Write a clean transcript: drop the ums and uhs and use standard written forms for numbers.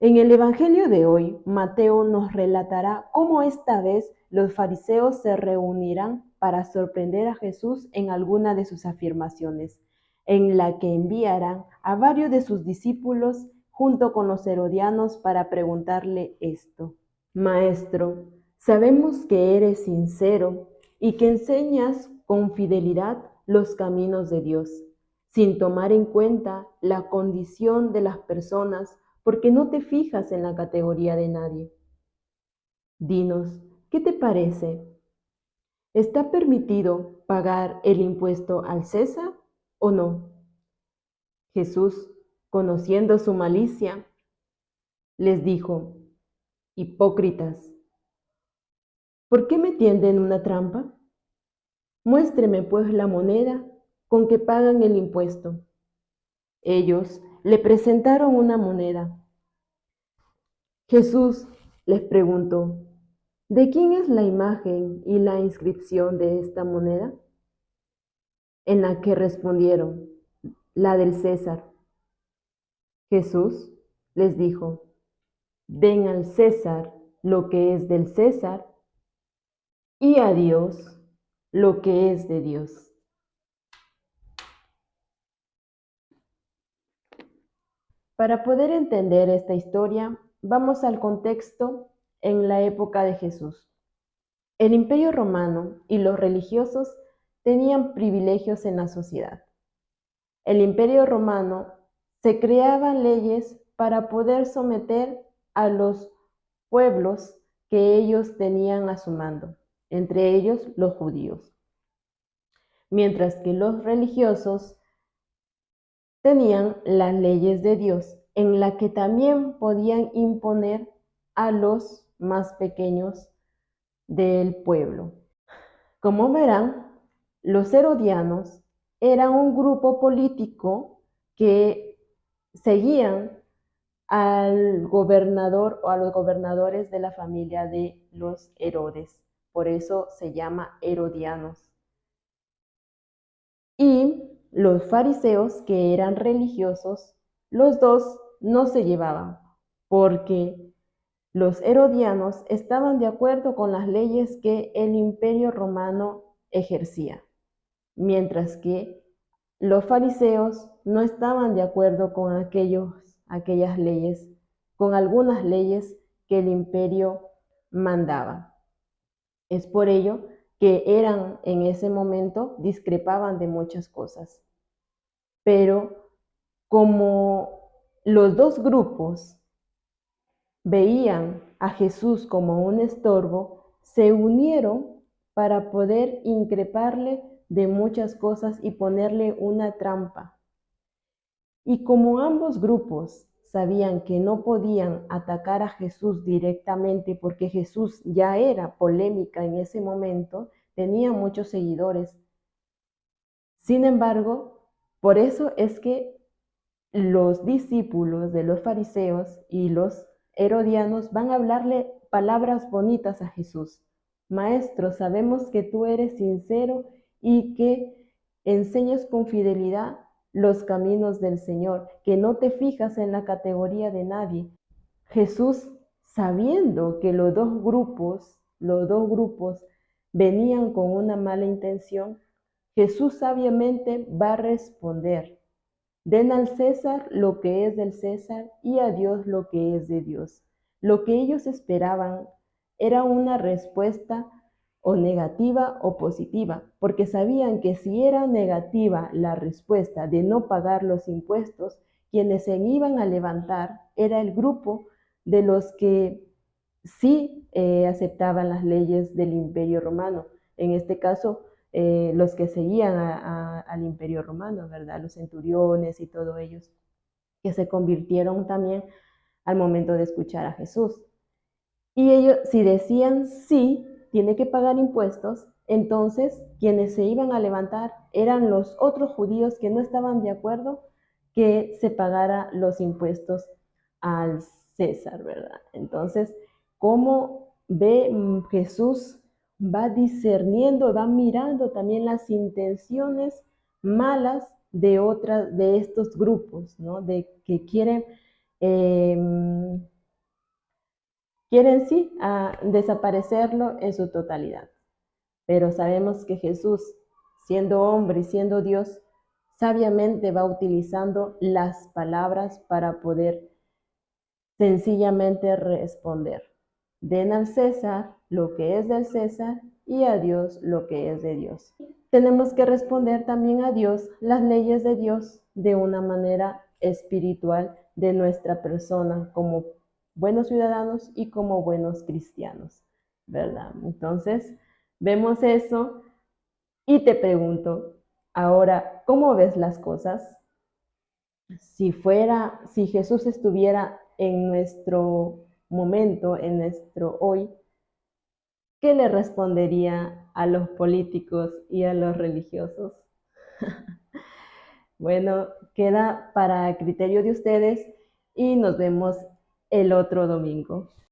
En el Evangelio de hoy, Mateo nos relatará cómo esta vez los fariseos se reunirán para sorprender a Jesús en alguna de sus afirmaciones, en la que enviarán a varios de sus discípulos junto con los herodianos para preguntarle esto. Maestro, sabemos que eres sincero y que enseñas con fidelidad los caminos de Dios, sin tomar en cuenta la condición de las personas, porque no te fijas en la categoría de nadie. Dinos, ¿qué te parece? ¿Está permitido pagar el impuesto al César o no? Jesús, conociendo su malicia, les dijo: Hipócritas, ¿por qué me tienden una trampa? Muéstreme pues la moneda con que pagan el impuesto. Ellos le presentaron una moneda. Jesús les preguntó: ¿de quién es la imagen y la inscripción de esta moneda? En la que respondieron: la del César. Jesús les dijo: den al César lo que es del César y a Dios lo que es de Dios. Para poder entender esta historia, vamos al contexto en la época de Jesús. El Imperio Romano y los religiosos tenían privilegios en la sociedad. El Imperio Romano se creaban leyes para poder someter a los pueblos que ellos tenían a su mando, entre ellos los judíos. Mientras que los religiosos tenían las leyes de Dios, en la que también podían imponer a los más pequeños del pueblo. Como verán, los herodianos eran un grupo político que seguían al gobernador o a los gobernadores de la familia de los Herodes. Por eso se llama herodianos. Y los fariseos, que eran religiosos, los dos no se llevaban, porque los herodianos estaban de acuerdo con las leyes que el Imperio Romano ejercía, mientras que los fariseos no estaban de acuerdo con aquellas leyes, con algunas leyes que el imperio mandaba. Es por ello que eran en ese momento, discrepaban de muchas cosas. Pero como los dos grupos veían a Jesús como un estorbo, se unieron para poder increparle de muchas cosas y ponerle una trampa. Y como ambos grupos sabían que no podían atacar a Jesús directamente porque Jesús ya era polémica en ese momento, tenía muchos seguidores. Sin embargo, por eso es que los discípulos de los fariseos y los herodianos van a hablarle palabras bonitas a Jesús. Maestro, sabemos que tú eres sincero y que enseñas con fidelidad los caminos del Señor, que no te fijas en la categoría de nadie. Jesús, sabiendo que los dos grupos venían con una mala intención, Jesús sabiamente va a responder: den al César lo que es del César y a Dios lo que es de Dios. Lo que ellos esperaban era una respuesta o negativa o positiva, porque sabían que si era negativa la respuesta de no pagar los impuestos, quienes se iban a levantar era el grupo de los que sí aceptaban las leyes del Imperio Romano. En este caso, los que seguían al Imperio Romano, ¿verdad? Los centuriones y todos ellos, que se convirtieron también al momento de escuchar a Jesús. Y ellos, si decían sí, tiene que pagar impuestos, entonces quienes se iban a levantar eran los otros judíos que no estaban de acuerdo que se pagara los impuestos al César, ¿verdad? Entonces, ¿cómo ve Jesús? Va discerniendo, va mirando también las intenciones malas de estos grupos, ¿no? De que quieren quieren sí desaparecerlo en su totalidad. Pero sabemos que Jesús, siendo hombre y siendo Dios, sabiamente va utilizando las palabras para poder sencillamente responder. Den al César lo que es del César y a Dios lo que es de Dios. Tenemos que responder también a Dios las leyes de Dios de una manera espiritual de nuestra persona como buenos ciudadanos y como buenos cristianos, ¿verdad? Entonces, vemos eso y te pregunto, ahora, ¿cómo ves las cosas? Si Jesús estuviera en nuestro momento, en nuestro hoy, ¿qué le respondería a los políticos y a los religiosos? Bueno, queda para criterio de ustedes y nos vemos el otro domingo.